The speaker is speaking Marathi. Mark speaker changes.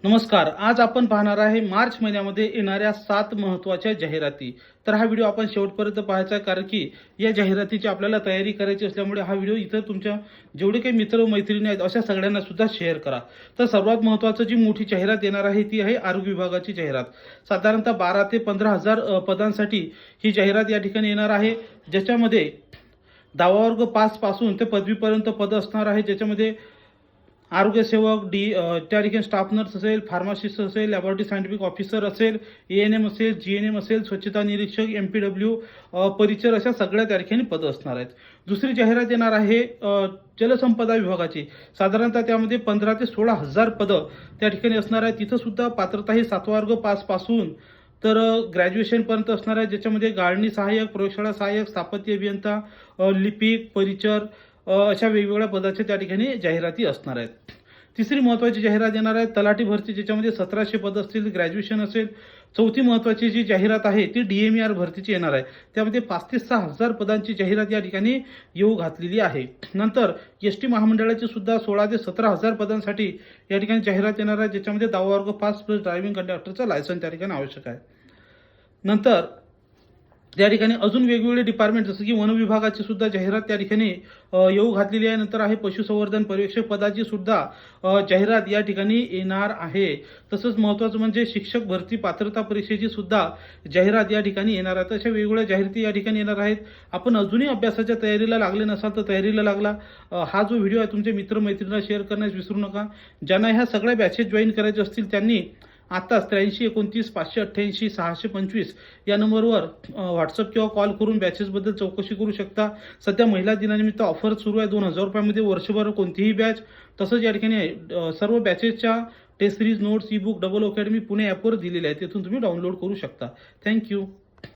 Speaker 1: नमस्कार. आज आपण पाहणार आहे मार्च महिन्यामध्ये येणाऱ्या 7 महत्त्वाच्या जाहिराती. तर हा व्हिडिओ आपण शेवटपर्यंत पाहायचा आहे, कारण की या जाहिरातीची आपल्याला तयारी करायची असल्यामुळे हा व्हिडिओ इतर तुमच्या जेवढे काही मित्र मैत्रिणी आहेत अशा सगळ्यांना सुद्धा शेअर करा. तर सर्वात महत्त्वाचं जी मोठी जाहिरात येणार आहे ती आहे आरोग्य विभागाची जाहिरात. साधारणतः 12 ते 15,000 पदांसाठी ही जाहिरात या ठिकाणी येणार आहे, ज्याच्यामध्ये 10वा वर्ग पास पासून ते पदवीपर्यंत पद असणार आहे, ज्याच्यामध्ये आरोग्य सेवक त्या ठिकाणी स्टाफ नर्स असेल, फार्मासिस्ट असेल, लॅबोरेटरी सायंटिफिक ऑफिसर असेल, एएनएम असेल, जीएनएम असेल, स्वच्छता निरीक्षक, एमपीडब्ल्यू, परिचर अशा सगळ्या त्या ठिकाणी पदं असणार आहेत. दुसरी जाहिरात येणार आहे जलसंपदा विभागाची. साधारणतः त्यामध्ये 15 ते 16,000 पदं त्या ठिकाणी असणार आहेत. तिथं सुद्धा पात्रता ही 7वा वर्ग पास पासून तर ग्रॅज्युएशनपर्यंत असणार आहे, ज्याच्यामध्ये गाळणी सहाय्यक, प्रयोगशाळा सहाय्यक, स्थापत्य अभियंता, लिपिक, परिचर अशा वेगवेगळ्या पदाच्या त्या ठिकाणी जाहिराती असणार आहेत. तिसरी महत्त्वाची जाहिरात येणार आहे तलाठी भरती, ज्याच्यामध्ये 1700 पद असतील, ग्रॅज्युएशन असेल. चौथी महत्त्वाची जी जाहिरात आहे ती DMER भरतीची येणार आहे. त्यामध्ये 5 ते 6,000 पदांची जाहिरात या ठिकाणी येऊ घातलेली आहे. नंतर ST महामंडळाची सुद्धा 16 ते 17,000 पदांसाठी या ठिकाणी जाहिरात येणार आहे, ज्याच्यामध्ये 10वा वर्ग पास प्लस ड्रायव्हिंग कंडक्टरचं लायसन्स त्या ठिकाणी आवश्यक आहे. नंतर त्या ठिकाणी अजून वेगवेगळे डिपार्टमेंट जसं की वन विभागाची सुद्धा जाहिरात त्या ठिकाणी येऊ घातलेली आहे. नंतर आहे पशुसंवर्धन पर्यवेक्षक पदाची सुद्धा जाहिरात या ठिकाणी येणार आहे. तसंच महत्त्वाचं म्हणजे शिक्षक भरती पात्रता परीक्षेची सुद्धा जाहिरात या ठिकाणी येणार आहे. अशा वेगवेगळ्या जाहिराती या ठिकाणी येणार आहेत. आपण अजूनही अभ्यासाच्या तयारीला लागले नसाल तर तयारीला लागला. हा जो व्हिडिओ आहे तुमच्या मित्रमैत्रिणींना शेअर करण्यास विसरू नका. ज्यांना ह्या सगळ्या बॅचेस जॉईन करायचे असतील त्यांनी आताच 83 29 588 625 या नंबरवर व्हॉट्सअप किंवा कॉल करून बॅचेसबद्दल चौकशी करू शकता. सध्या महिला दिनानिमित्त ऑफर सुरू आहे. 2,000 रुपयामध्ये वर्षभर कोणतीही बॅच. तसंच या ठिकाणी सर्व बॅचेसच्या test series, notes, ebook double academy Pune ॲपवर दिलेले आहे, तिथून तुम्ही डाउनलोड करू शकता. थँक्यू.